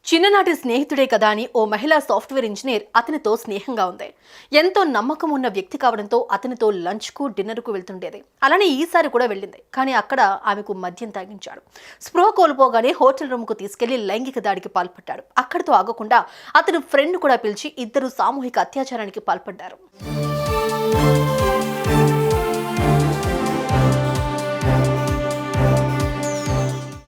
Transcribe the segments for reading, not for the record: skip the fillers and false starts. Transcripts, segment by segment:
చిన్ననాటి స్నేహితుడే కదా అని ఓ మహిళా సాఫ్ట్వేర్ ఇంజనీర్ అతనితో స్నేహంగా ఉంది. ఎంతో నమ్మకం ఉన్న వ్యక్తి కావడంతో అతనితో లంచ్కు డిన్నర్కు వెళ్తుండేది. అలానే ఈసారి కూడా వెళ్ళింది. కానీ అక్కడ ఆమెకు మద్యం తాగించాడు. స్పృహ కోల్పోగానే హోటల్ రూమ్కు తీసుకెళ్లి లైంగిక దాడికి పాల్పడ్డాడు. అక్కడితో ఆగకుండా అతని ఫ్రెండ్ కూడా పిలిచి ఇద్దరు సామూహిక అత్యాచారానికి పాల్పడ్డారు.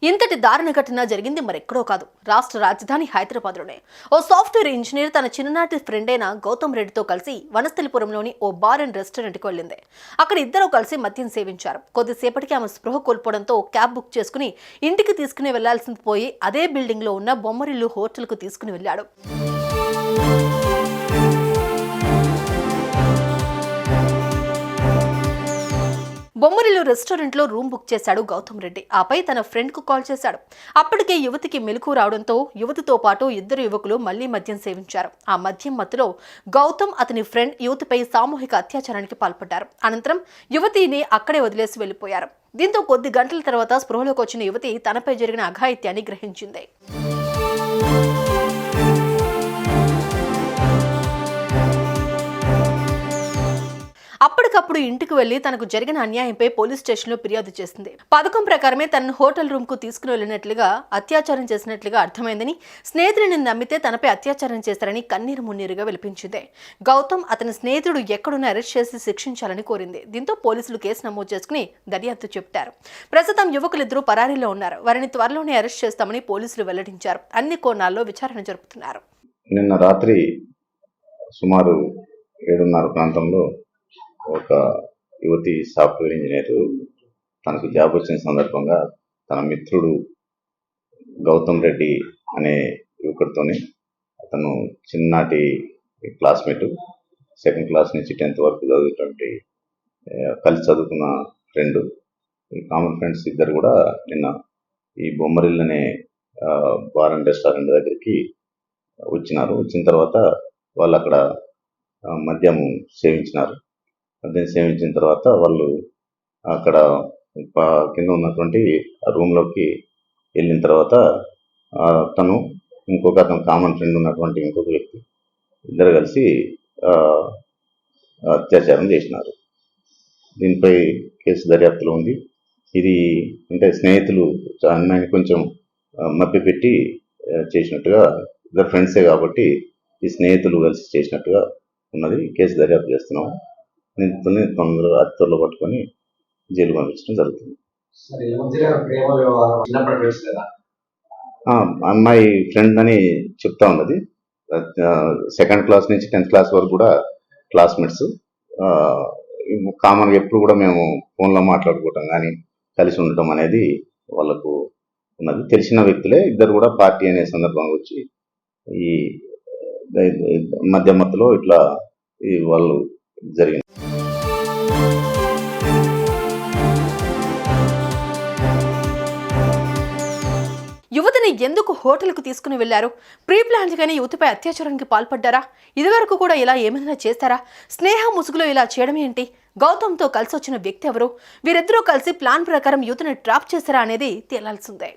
ఇంతటి దారుణ ఘటన జరిగింది మరెక్కడో కాదు, రాష్ట్ర రాజధాని హైదరాబాద్లోనే. ఓ సాఫ్ట్వేర్ ఇంజనీర్ తన చిన్ననాటి ఫ్రెండ్ అయిన గౌతమ్ రెడ్డితో కలిసి వనస్థలిపురంలోని ఓ బార్ అండ్ రెస్టారెంట్కి వెళ్ళింది. అక్కడ ఇద్దరు కలిసి మద్యం సేవించారు. కొద్దిసేపటికి ఆమె స్పృహ కోల్పోవడంతో క్యాబ్ బుక్ చేసుకుని ఇంటికి తీసుకుని వెళ్లాల్సింది పోయి అదే బిల్డింగ్ లో ఉన్న బొమ్మరిల్లు హోటల్కు తీసుకుని వెళ్ళాడు. బొమ్మరిల్లు రెస్టారెంట్లో రూమ్ బుక్ చేశాడు గౌతమ్ రెడ్డి. ఆపై తన ఫ్రెండ్ కు కాల్ చేశాడు. అప్పటికే యువతికి మెలకు రావడంతో యువతితో పాటు ఇద్దరు యువకులు మళ్లీ మద్యం సేవించారు. ఆ మద్యం మత్తులో గౌతమ్ అతని ఫ్రెండ్ యువతిపై సామూహిక అత్యాచారానికి పాల్పడ్డారు. అనంతరం యువతిని అక్కడే వదిలేసి వెళ్లిపోయారు. దీంతో కొద్ది గంటల తర్వాత స్పృహలోకి వచ్చిన యువతి తనపై జరిగిన అఘాయిత్యాన్ని గ్రహించింది. అప్పటికప్పుడు ఇంటికి వెళ్లి తనకు జరిగిన అన్యాయంపై పోలీస్ స్టేషన్లో ఫిర్యాదు చేసింది. పథకం ప్రకారమే తనను హోటల్ రూమ్ కు తీసుకుని వెళ్లినట్లుగా అత్యాచారం చేసినట్లుగా అర్థమైందని, స్నేహితుడిని నమ్మితే తనపై అత్యాచారం చేశారని కన్నీరు మున్నీరుగా విలిపించింది. గౌతమ్ అతని స్నేహితుడు ఎక్కడున్నా అరెస్ట్ చేసి శిక్షించాలని కోరింది. దీంతో పోలీసులు కేసు నమోదు చేసుకుని దర్యాప్తు చెబుతారు. ప్రస్తుతం యువకులిద్దరూ పరారీలో ఉన్నారు. వారిని త్వరలోనే అరెస్ట్ చేస్తామని పోలీసులు వెల్లడించారు. అన్ని కోణాల్లో విచారణ జరుపుతున్నారు. నిన్న రాత్రి సుమారు 7:30 ప్రాంతంలో ఒక యువతి సాఫ్ట్వేర్ ఇంజనీర్ తనకు జాబ్ వచ్చిన సందర్భంగా తన మిత్రుడు గౌతమ్ రెడ్డి అనే యువకుడితోనే, అతను చిన్ననాటి క్లాస్మేట్, 2nd క్లాస్ నుంచి 10th వరకు చదువుతున్నటువంటి కలిసి చదువుకున్న ఫ్రెండ్, ఈ కామన్ ఫ్రెండ్స్ ఇద్దరు కూడా నిన్న ఈ బొమ్మరిల్ అనే బార్ అండ్ రెస్టారెంట్ దగ్గరికి వచ్చిన తర్వాత వాళ్ళు అక్కడ మద్యం సేవించినారు. మద్యం సేవించిన తర్వాత వాళ్ళు అక్కడ కింద ఉన్నటువంటి రూమ్లోకి వెళ్ళిన తర్వాత అతను అతను కామన్ ఫ్రెండ్ ఉన్నటువంటి ఇంకొక వ్యక్తి ఇద్దరు కలిసి అత్యాచారం చేసినారు. దీనిపై కేసు దర్యాప్తులో ఉంది. ఇది అంటే స్నేహితులు అమ్మాయిని కొంచెం మభ్యపెట్టి చేసినట్టుగా, ఇద్దరు ఫ్రెండ్సే కాబట్టి ఈ స్నేహితులు కలిసి చేసినట్టుగా ఉన్నది. కేసు దర్యాప్తు చేస్తున్నాము. నిందితుల్ని తొందరగా త్వరలో పట్టుకొని జైలు పంపించడం జరుగుతుంది. అమ్మాయి ఫ్రెండ్ అని చెప్తా ఉన్నది. 2nd క్లాస్ నుంచి 10th క్లాస్ వరకు కూడా క్లాస్మేట్స్. కామన్గా ఎప్పుడు కూడా మేము ఫోన్లో మాట్లాడుకోవటం కానీ కలిసి ఉండటం అనేది వాళ్ళకు ఉన్నది. తెలిసిన వ్యక్తులే ఇద్దరు కూడా పార్టీ అనే సందర్భంగా వచ్చి ఈ మధ్యమత్తులో ఇట్లా వాళ్ళు జరిగింది. యువతిని ఎందుకు హోటల్కు తీసుకుని వెళ్లారు? ప్రీ ప్లాన్ గానే యువతిపై అత్యాచారానికి పాల్పడ్డారా? ఇదివరకు కూడా ఇలా ఏమైనా చేస్తారా? స్నేహ ముసుగులో ఇలా చేయడం ఏంటి? గౌతమ్తో కలిసి వచ్చిన వ్యక్తి ఎవరు? వీరిద్దరూ కలిసి ప్లాన్ ప్రకారం యువతిని ట్రాప్ చేశారా అనేది తేలాల్సిందే.